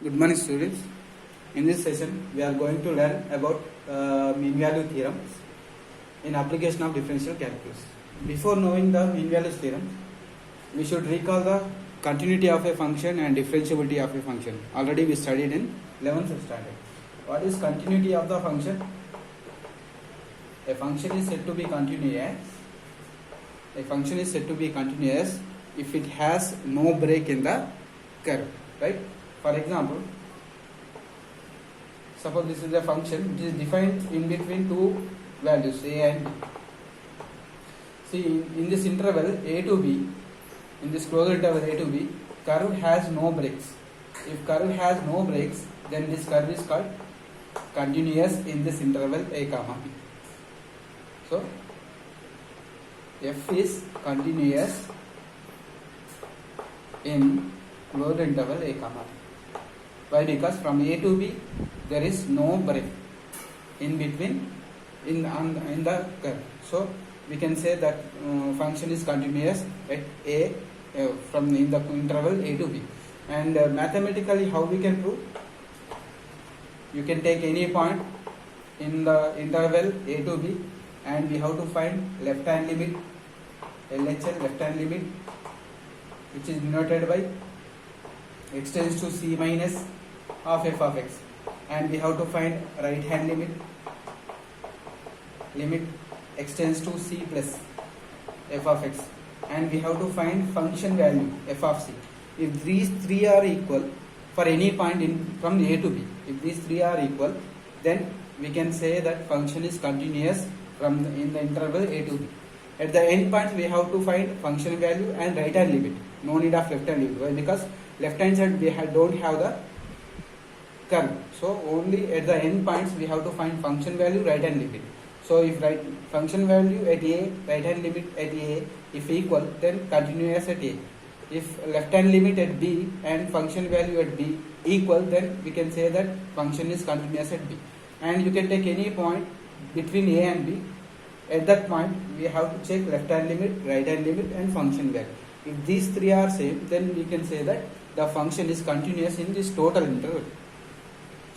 Good morning, students. In this session, we are going to learn about mean value theorem in application of differential calculus. Before knowing the mean value theorem, we should recall the continuity of a function and differentiability of a function. Already we studied in 11th standard. What is continuity of the function? A function is said to be continuous. A function is said to be continuous if it has no break in the curve, right? For example, suppose this is a function which is defined in between two values a and b. See, in this interval a to b, in this closed interval a to b, curve has no breaks. If curve has no breaks, then this curve is called continuous in this interval a comma b. So, f is continuous in closed interval a comma b. Why? Because from a to b there is no break in between in the curve. So we can say that function is continuous at a from in the interval a to b. And mathematically, how we can prove? You can take any point in the interval a to b, and we have to find left hand limit, LHL left hand limit, which is denoted by x tends to c minus of f of x, and we have to find right hand limit x tends to c plus f of x, and we have to find function value f of c. If these three are equal for any point from a to b, if these three are equal, then we can say that function is continuous in the interval a to b. At the end points, we have to find function value and right hand limit. No need of left hand limit. Why? Because left hand side we don't have the curve. So only at the end points we have to find function value, right hand limit. So if function value at a, right hand limit at a, if equal, then continuous at a. If left hand limit at b and function value at b equal, then we can say that function is continuous at b. And you can take any point between a and b. At that point, we have to check left hand limit, right hand limit, and function value. If these three are same, then we can say that the function is continuous in this total interval.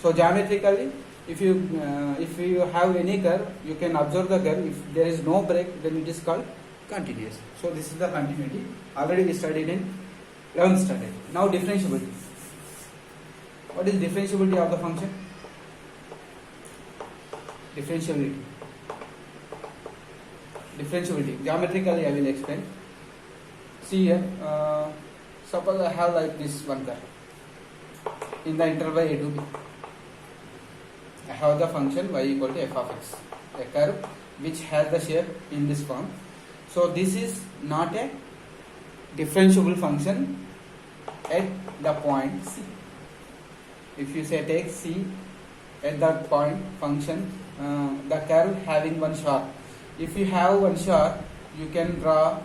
So geometrically, if you have any curve, you can observe the curve. If there is no break, then it is called continuous. So this is the continuity. Already we studied in 11th standard. Now differentiability. What is differentiability of the function? Differentiability. Geometrically, I will explain. See here. Suppose I have like this one curve in the interval a to b. I have the function y equal to f of x, a curve which has the shape in this form. So this is not a differentiable function at the point C. If you say take C at that point function, the curve having one sharp. If you have one sharp, you can draw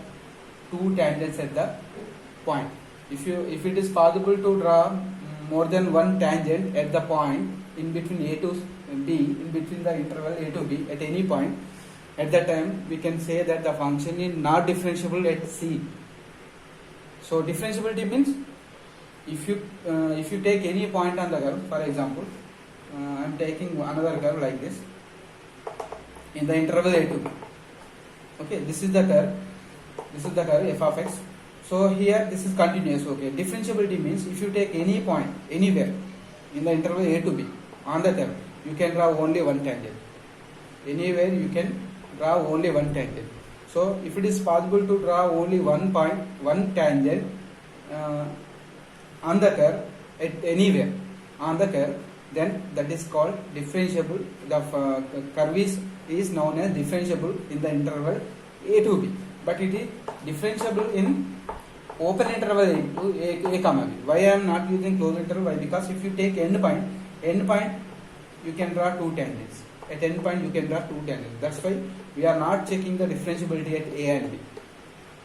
two tangents at the point. If it is possible to draw more than one tangent at the point in between a to b, in between the interval a to b at any point, at that time we can say that the function is not differentiable at C. So differentiability means if you take any point on the curve, for example, I am taking another curve like this in the interval a to b. Okay, this is the curve f of x. So here this is continuous. Okay, differentiability means if you take any point anywhere in the interval a to b on the curve, you can draw only one tangent. Anywhere you can draw only one tangent. So if it is possible to draw only one point, one tangent on the curve at anywhere on the curve, then that is called differentiable. The curve is known as differentiable in the interval a to b, but it is differentiable in open interval a to a comma b. Why I am not using closed interval? Why? Because if you take end point you can draw two tangents. At end point you can draw two tangents. That's why we are not checking the differentiability at a and b.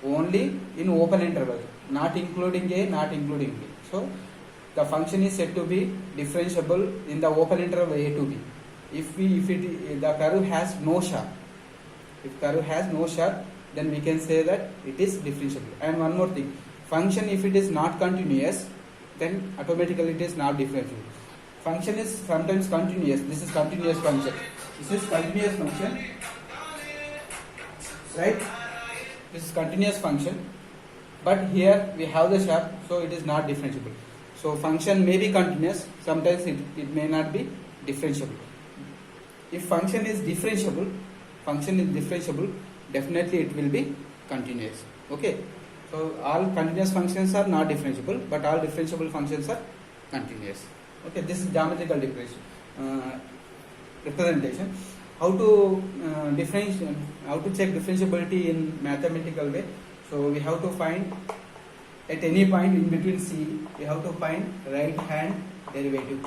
Only in open interval, not including a, not including b. So the function is said to be differentiable in the open interval a to b. If the curve has no sharp, then we can say that it is differentiable. And one more thing, function if it is not continuous, then automatically it is not differentiable. Function is sometimes continuous. This is continuous function. This is continuous function, right? This is continuous function, but here we have the sharp, so it is not differentiable. So function may be continuous, sometimes it may not be differentiable. If function is differentiable, definitely it will be continuous. Okay. So all continuous functions are not differentiable, but all differentiable functions are continuous. Okay, this is geometrical representation. How to differentiate? How to check differentiability in mathematical way? So we have to find at any point in between C, we have to find right hand derivative,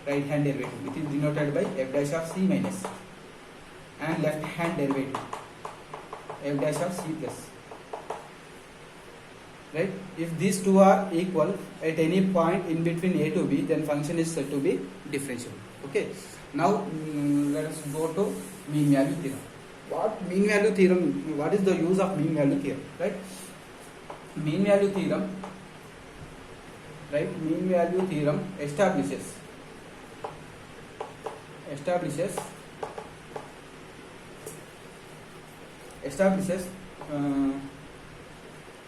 which is denoted by f dash of C minus, and left hand derivative, f dash of C plus. Right? If these two are equal at any point in between A to B, then function is said to be differentiable. Okay. Now let us go to mean value theorem. What mean value theorem? What is the use of mean value theorem? Right? Mean value theorem. Right? Mean value theorem establishes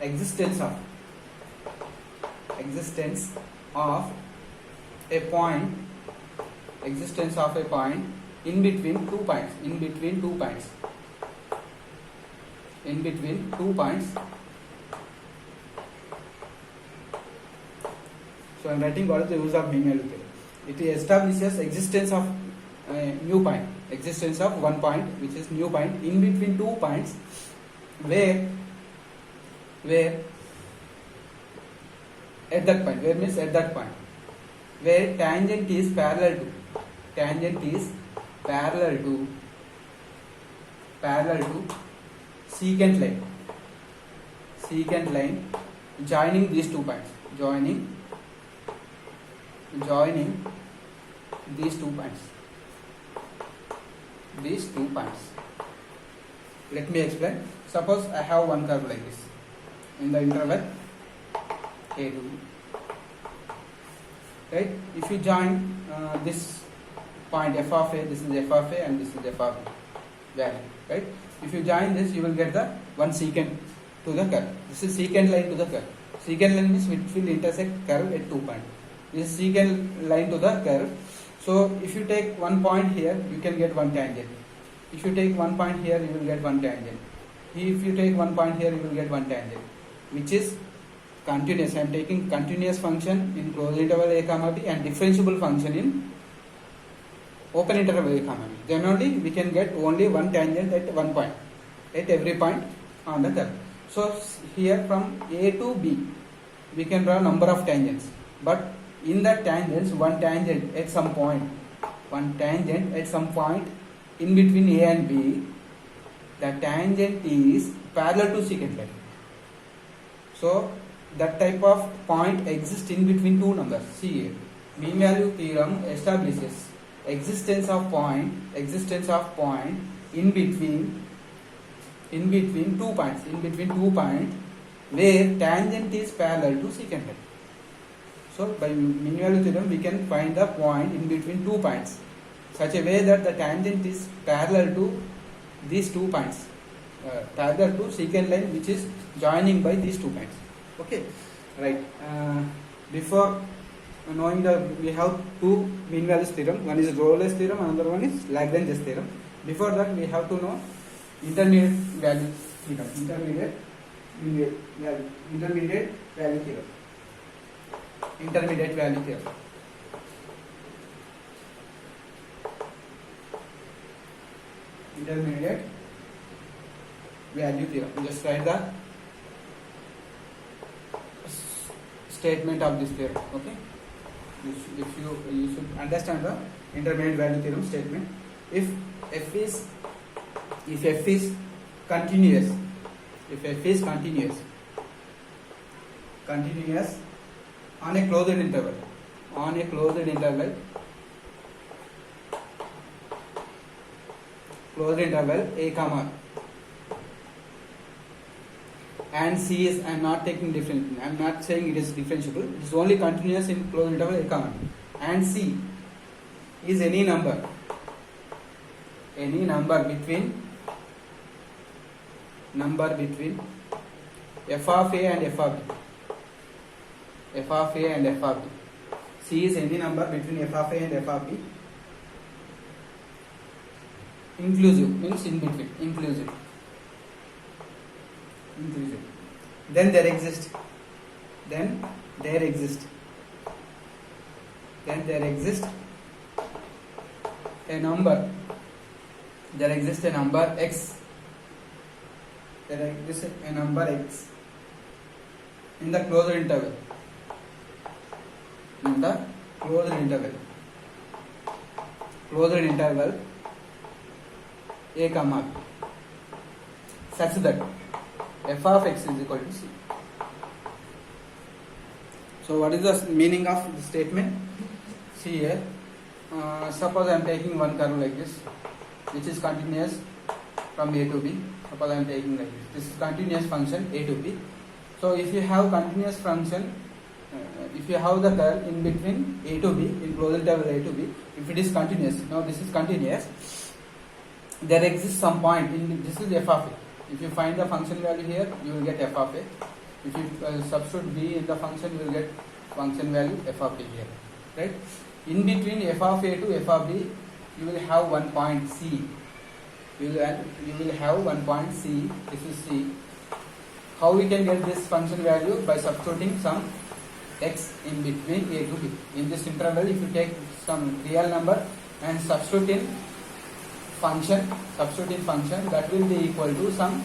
existence of a point in between two points. So I am writing what is the use of mean value theorem. It establishes existence of a new point, existence of one point which is new point in between 2 points where at that point where tangent is parallel to secant line joining these 2 points, joining these two points. Let me explain. Suppose I have one curve like this in the interval A to B. Right? If you join this point f of A, this is f of A and this is f of B value. Right? If you join this, you will get the one secant to the curve. This is secant line to the curve. Secant line means it will intersect curve at 2 points. This is secant line to the curve. So if you take one point here, you can get one tangent. If you take one point here, you will get one tangent. If you take one point here, you will get one tangent, which is continuous. I am taking continuous function in closed interval a comma b and differentiable function in open interval a comma b. Then only we can get only one tangent at one point, at every point on the curve. So here from A to B, we can draw number of tangents, but in the tangents, one tangent at some point in between A and B, the tangent is parallel to secant line. So that type of point exists in between two numbers. See here, mean value theorem establishes existence of point in between 2 points, where tangent is parallel to secant line. So by mean value theorem, we can find the point in between 2 points such a way that the tangent is parallel to these 2 points, parallel to secant line which is joining by these 2 points. Okay, right. Before knowing we have two mean values theorem. One is Rolle's theorem, another one is Lagrange's theorem. Before that, we have to know intermediate value theorem. Intermediate value theorem. Just write the statement of this theorem. Okay, you should understand the intermediate value theorem statement. If f is continuous on a closed interval a comma and C is, I am not taking different, I am not saying it is differentiable, it is only continuous in closed interval A comma B, and C is any number between f of A and f of B, f of A and f of B. C is any number between f of A and f of B. Inclusive means in between, inclusive. Then there exists a number, x, in the closed interval, A comma B, such that f of x is equal to C. So what is the meaning of the statement? See here, suppose I am taking one curve like this, which is continuous from A to B. Suppose I am taking like this. This is continuous function A to B. So if you have continuous function, if you have the curve in between A to B, in closed interval A to B, if it is continuous, now this is continuous, there exists some point in this is f of A. If you find the function value here, you will get f of A. If you substitute b in the function, you will get function value f of A here, right? In between f of A to f of B, you will have one point C. You will have one point C. This is C. How we can get this function value? By substituting some x in between A to B. In this interval, if you take some real number and substitute in function, that will be equal to some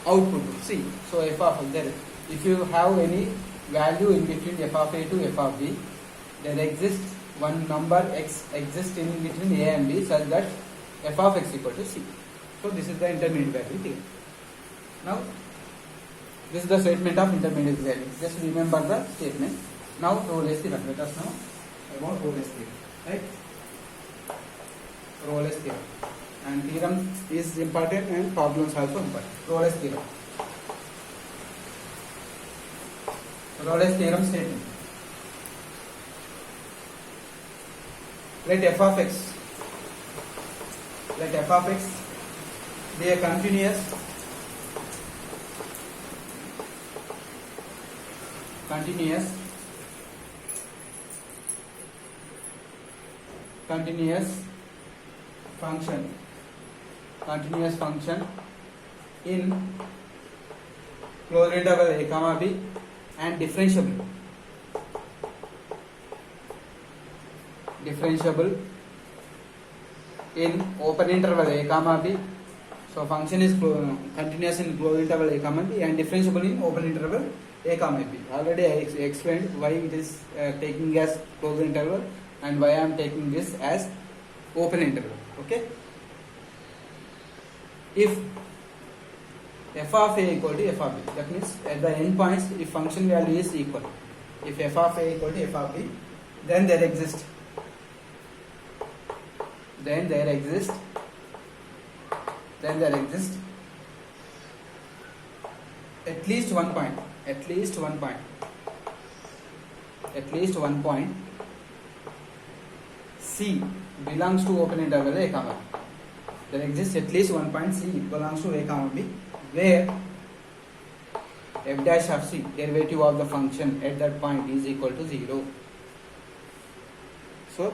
output C. So f of there, if you have any value in between f of A to f of B, there exists one number x exists in between A and B such that f of x equal to C. So this is the intermediate value here. Now this is the statement of intermediate value. Just remember the statement. Now Rolle's theorem. Let us know about Rolle's theorem, right? Rolle's theorem, and theorem is important and problems also important. Rolle's theorem. Rolle's theorem statement. Let f of x be a continuous function in closed interval A comma B and differentiable in open interval A comma B. So function is continuous in closed interval A comma B and differentiable in open interval A comma B. Already I explained why it is taking as closed interval and why I am taking this as open interval. Okay. If f of A equal to f of B, that means at the end points, if function value is equal, if f of A equal to f of B, then there exists at least one point C belongs to open interval A comma B. There exists at least one point C belongs to A comma B, where f dash of C, derivative of the function at that point, is equal to 0. So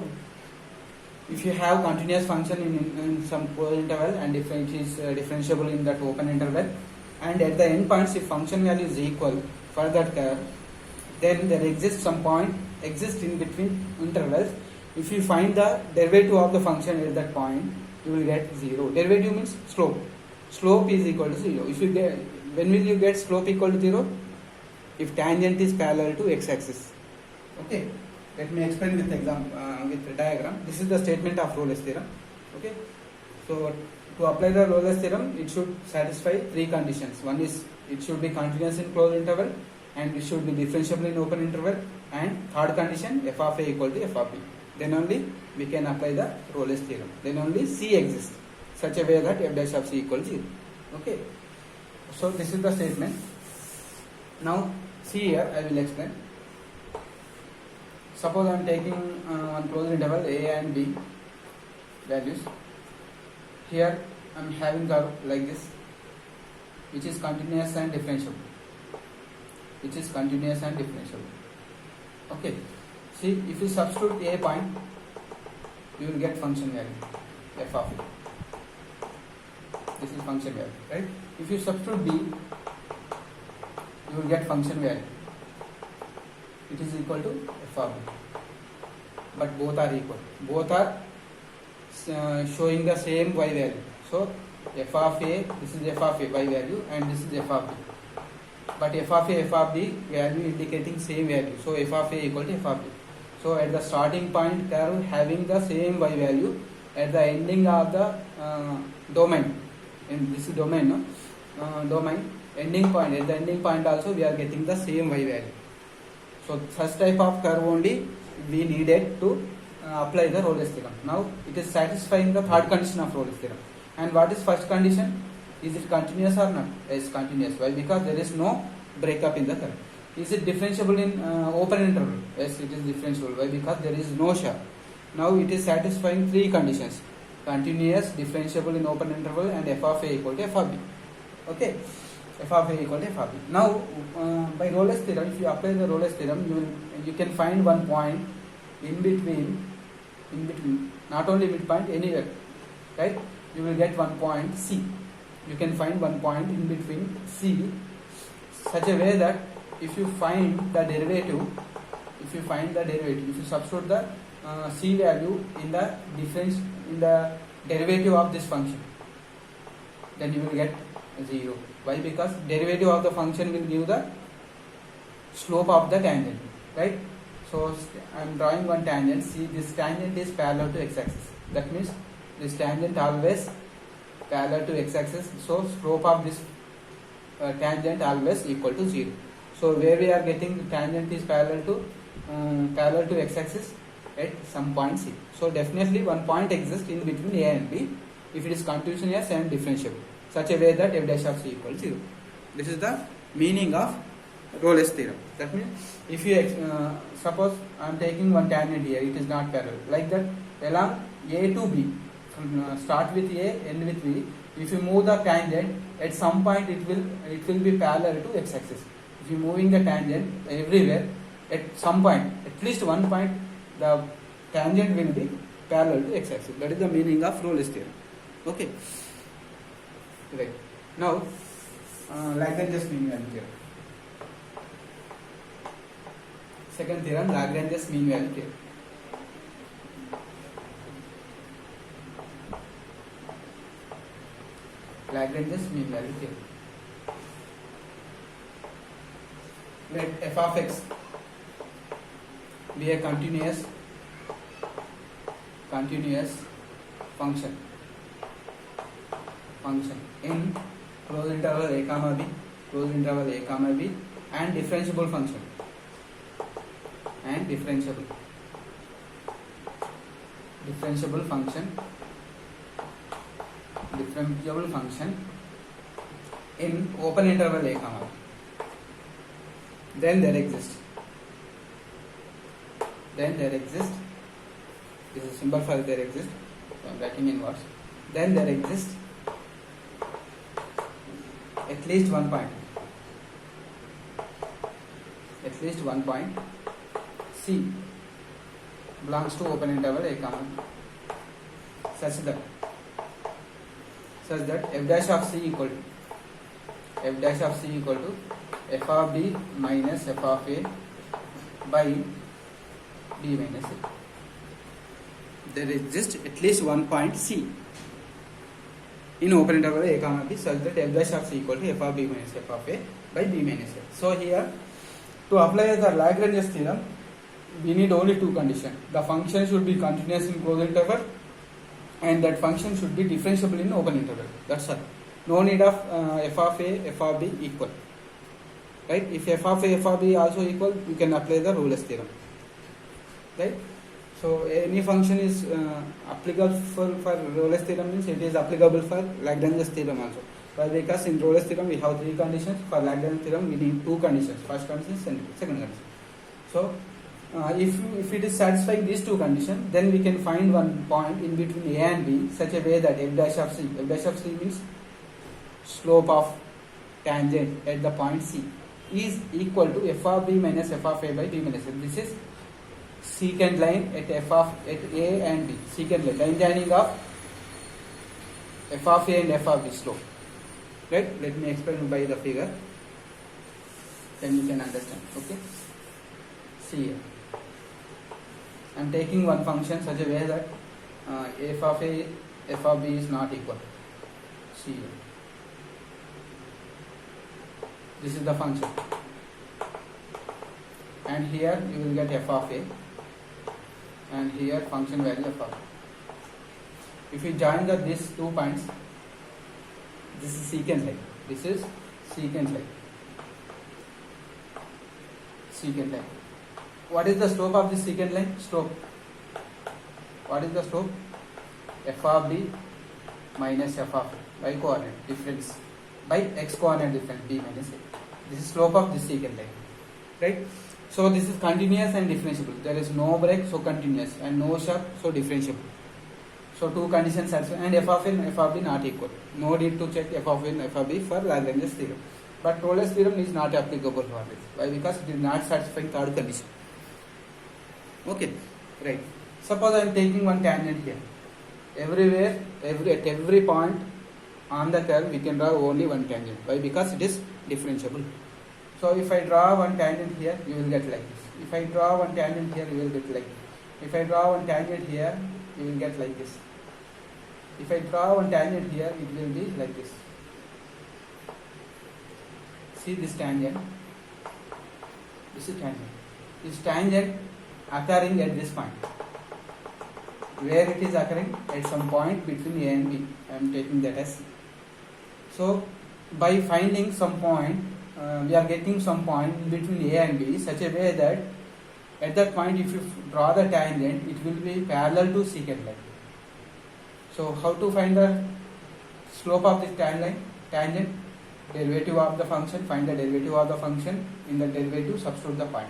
if you have continuous function in some closed interval and if it is differentiable in that open interval, and at the end points if function value is equal for that curve, then there exists some point in between intervals. If you find the derivative of the function at that point, you will get 0. Derivative means slope. Slope is equal to 0. If you get, when will you get slope equal to 0? If tangent is parallel to x-axis. Okay. Let me explain with example, with the diagram. This is the statement of Rolle's theorem. Okay. So to apply the Rolle's theorem, it should satisfy three conditions. One is it should be continuous in closed interval, and it should be differentiable in open interval, and third condition, f of A equal to f of B. Then only we can apply the Rolle's theorem. Then only C exists such a way that f dash of C equals 0. Okay. So this is the statement. Now see here, I will explain. Suppose I am taking one closed interval a and b values. Here I am having curve like this, which is continuous and differentiable. Which is continuous and differentiable. Okay. See, if you substitute a point, you will get function value f of a. This is function value, right? If you substitute b, you will get function value. It is equal to f of b. But both are equal. Both are showing the same y value. So f of a, this is f of a y value, and this is f of b. But f of a, f of b value indicating same value. So f of a equal to f of b. So at the starting point curve having the same y value, at the ending of the domain, and this is domain, no? Domain ending point, at the ending point also we are getting the same y value. So such type of curve only we needed to apply the Rolle's theorem. Now it is satisfying the third condition of Rolle's theorem. And what is first condition? Is it continuous or not? Yes, continuous. Why? Because there is no breakup in the curve. Is it differentiable in open interval? Yes, it is differentiable. Why? Because there is no shear. Now it is satisfying three conditions: continuous, differentiable in open interval, and f of a equal to f of b. Okay, f of a equal to f of b. Now by Rolle's theorem, if you apply the Rolle's theorem, you can find one point in between, not only midpoint, anywhere, right? You will get one point C. You can find one point in between C, such a way that if you find the derivative, if you substitute the C value in the difference, in the derivative of this function, then you will get 0. Why? Because derivative of the function will give the slope of the tangent, right? So I am drawing one tangent. See, this tangent is parallel to x-axis. That means this tangent always parallel to x-axis. So slope of this tangent always equal to 0. So where we are getting the tangent is parallel to x-axis at some point C. So definitely one point exists in between A and B if it is continuous and differentiable, such a way that f dash of C equals 0. This is the meaning of Rolle's theorem. That means if you suppose I am taking one tangent here, it is not parallel. Like that, along A to B, start with A, end with B. If you move the tangent, at some point it will be parallel to x-axis. If you moving the tangent everywhere, at some point, at least one point, the tangent will be parallel to x-axis. That is the meaning of Rolle's theorem. Okay. Right. Now, Lagrange's mean value theorem. Second theorem, Lagrange's mean value theorem. Lagrange's mean value theorem. Let f of x be a continuous function in closed interval a comma b, and differentiable function in open interval a comma b. Then there exists, this is symbol for there exists, so I am writing in words. Then there exists at least one point C belongs to open interval a comma b, such that f dash of C equal to f of b minus f of a by b minus a. There exists at least one point C in open interval a comma b, such that f dash of C equal to f of b minus f of a by b minus a. So here, to apply the Lagrange's theorem, we need only two conditions. The function should be continuous in closed interval, and that function should be differentiable in open interval. That's all. No need of f of a, f of b equal. Right? If f of a, f of b also equal, you can apply the Rolle's theorem. Right? So any function is applicable for Rolle's theorem, means it is applicable for Lagrange's theorem also. Why? Because in Rolle's theorem we have three conditions. For Lagrange theorem we need two conditions. First condition, second condition. So if it is satisfying these two conditions, then we can find one point in between A and B such a way that f dash of c means slope of tangent at the point C is equal to f of b minus f of a by b minus a. This is secant line at A and B. Secant line joining of f of a and f of b slope. Right? Let me explain by the figure. Then you can understand. Okay. See here. I am taking one function such a way that f of a, f of b is not equal. See here. This is the function. And here you will get f of a. And here function value f of a. If you join these 2 points, this is secant line. This is secant line. Secant line. What is the slope of this secant line? Slope. What is the slope? F of b minus f of a by coordinate difference by x coordinate difference b minus a. This is slope of this secant line. Right? So this is continuous and differentiable. There is no break, so continuous, and no sharp, so differentiable. So two conditions satisfied, and f of a and f of b not equal. No need to check f of a and f of b for Lagrange's theorem. But Rolle's theorem is not applicable for this. Why? Because it is not satisfying third condition. Okay, right. Suppose I am taking one tangent here. Everywhere, at every point on the curve, we can draw only one tangent. Why? Because it is differentiable. So if I draw one tangent here, you will get like this. If I draw one tangent here, you will get like this. If I draw one tangent here, you will get like this. If I draw one tangent here, it will be like this. See this tangent. This is tangent. This tangent occurring at this point. Where it is occurring? At some point between A and B. I am taking that as C. So by finding some point, we are getting some point between A and B such a way that at that point if you draw the tangent, it will be parallel to secant line. So how to find the slope of this tangent? Derivative of the function, find the derivative of the function, in the derivative substitute the point.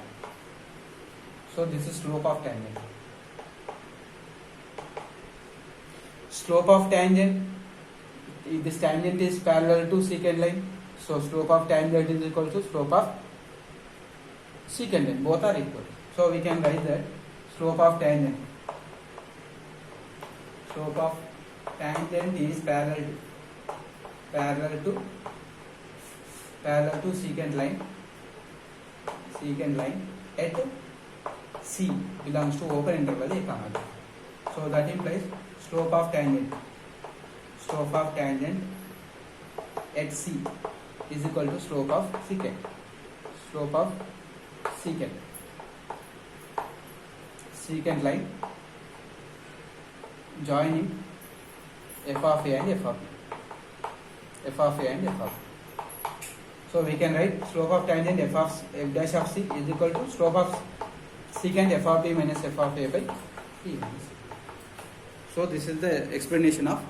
So this is slope of tangent. Slope of tangent, this tangent is parallel to secant line, so slope of tangent is equal to slope of secant line, both are equal. So we can write that slope of tangent is parallel to secant line at C belongs to open interval A, comma B. So that implies slope of tangent at C is equal to slope of secant line joining f of a and f of b. So we can write slope of tangent f dash of c is equal to slope of secant f of b minus f of a by b minus a. So this is the explanation of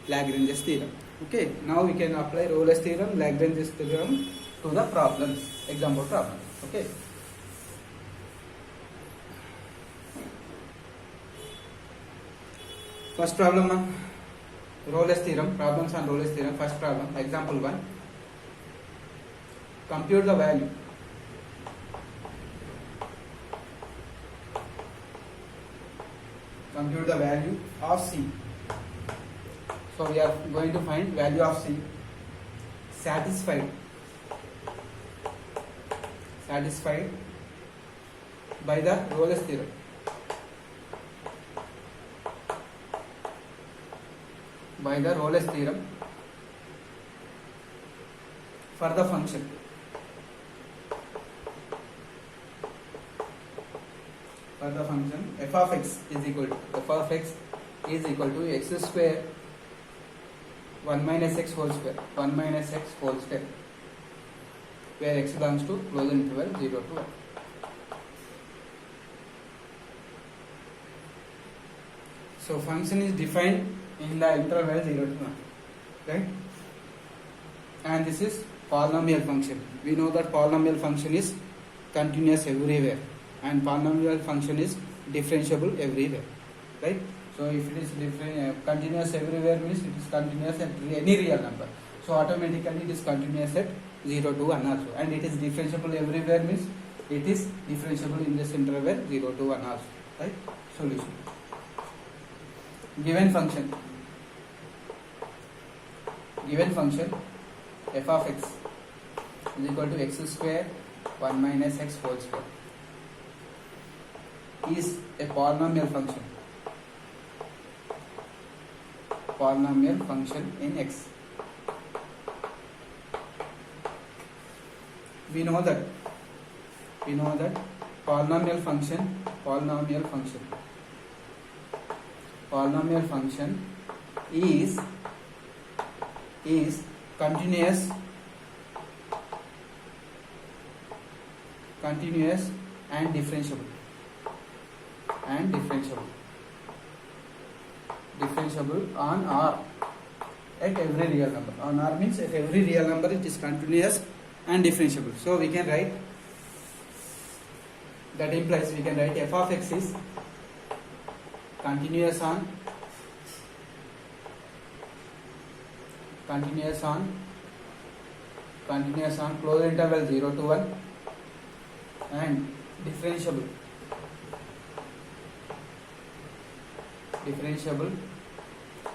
Lagrange's theorem. Okay, now we can apply Rolle's theorem, Lagrange's theorem to the problems, example problem. Okay. First problem on Rolle's theorem, problems on Rolle's theorem. First problem, example 1. Compute the value of C. So we are going to find value of C satisfied by the Rolle's theorem. For the function f of x is equal to x square 1 minus x whole square, where x belongs to closed interval 0 to 1. So function is defined in the interval 0 to 1, right? and this is polynomial function. We know that polynomial function is continuous everywhere and polynomial function is differentiable everywhere, right? So if it is continuous everywhere means it is continuous at any real number. So automatically it is continuous at 0 to 1 also, and it is differentiable everywhere means it is differentiable in this interval 0 to 1 also, right? Solution. Given function f of x is equal to x square 1 minus x whole square is a polynomial function in x. We know that polynomial function is continuous and differentiable on R at every real number. On R means at every real number it is continuous and differentiable. So we can write, that implies we can write f of x is continuous on closed interval 0 to 1 and differentiable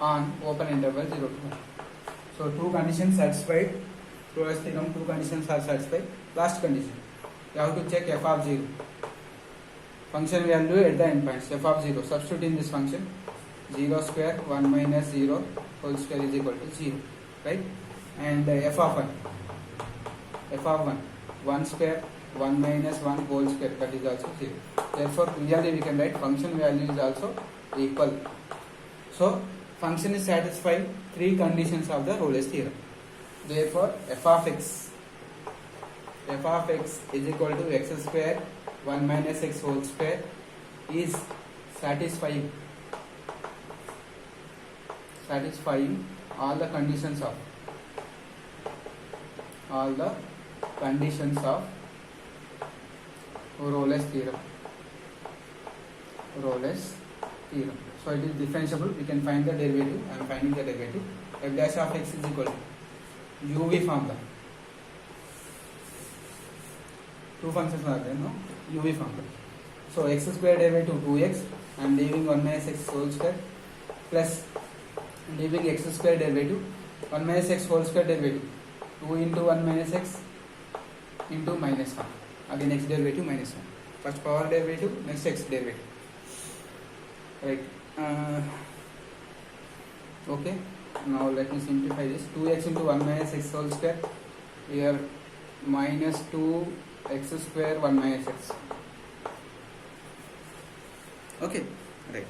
on open interval 0 to 1. So two conditions satisfied. Rolle's theorem, two conditions are satisfied. Last condition, you have to check f of 0. Function value at the endpoints, f of 0. Substitute in this function, 0 square 1 minus 0 whole square is equal to 0, right? And f of 1, 1 square 1 minus 1 whole square, that is also 0. Therefore clearly we can write function value is also equal. So function is satisfying three conditions of the Rolle's theorem. Therefore f of x is equal to x square 1 minus x whole square is satisfying all the conditions of Rolle's theorem. So it is differentiable. We can find the derivative. I am finding the derivative. F dash of x is equal to UV formula. Two functions are there, no? UV formula. So x square derivative 2x. I am leaving 1 minus x whole square plus leaving x square derivative 1 minus x whole square derivative 2 into 1 minus x into minus 1. Again x derivative minus 1. First power derivative, next x derivative. Right. Okay. Now let me simplify this. 2x into 1 minus x whole square. Here minus 2x square 1 minus x. Okay. Right.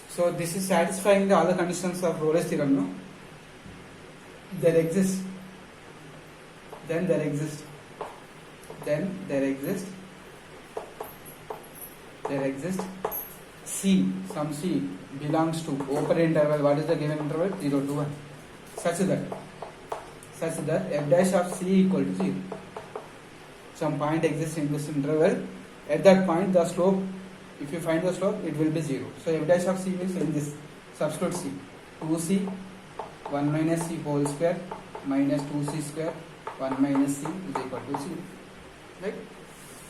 So this is satisfying all the conditions of Rolle's theorem, no? Then there exists C, some C belongs to open interval. What is the given interval? 0 to 1. Such that f dash of C equal to 0. Some point exists in this interval. At that point, the slope, if you find the slope, it will be 0. So f dash of C means in this, substitute C. 2C 1 minus C whole square minus 2C square 1 minus C is equal to 0. Right?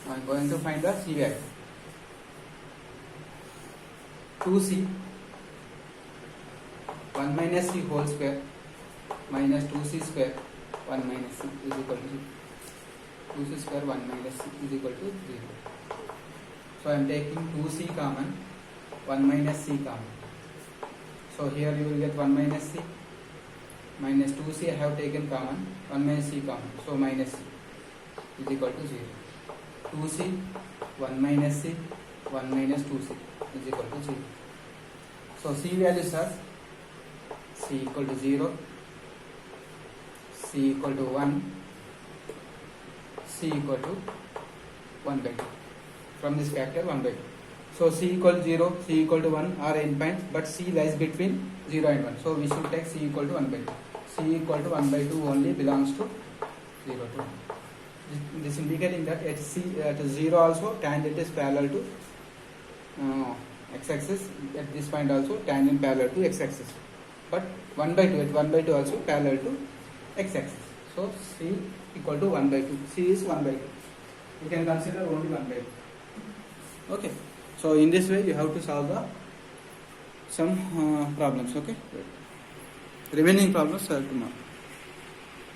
I am going to find the C value. 2C 1 minus C whole square minus 2C square 1 minus C is equal to 0. 2C square 1 minus C is equal to 0. So I am taking 2C common, 1 minus C common. So here you will get 1 minus C minus 2C I have taken common, 1 minus C common. So minus C is equal to 0. 2C 1 minus C 1 minus 2C is equal to 0. So C values are C equal to 0, C equal to 1, C equal to 1 by 2. From this factor 1 by 2. So C equal to 0, C equal to 1 are endpoints, but C lies between 0 and 1. So we should take C equal to 1 by 2. C C equal to 1 by 2 only belongs to 0 to 1. This indicating that at C at 0 also tangent is parallel to x-axis. At this point also tangent parallel to x-axis. But 1 by 2 at 1 by 2 also parallel to x-axis. So C equal to 1 by 2. C is 1 by 2. You can consider only 1 by 2. Okay. So in this way you have to solve the some problems. Okay. Remaining problems are tomorrow.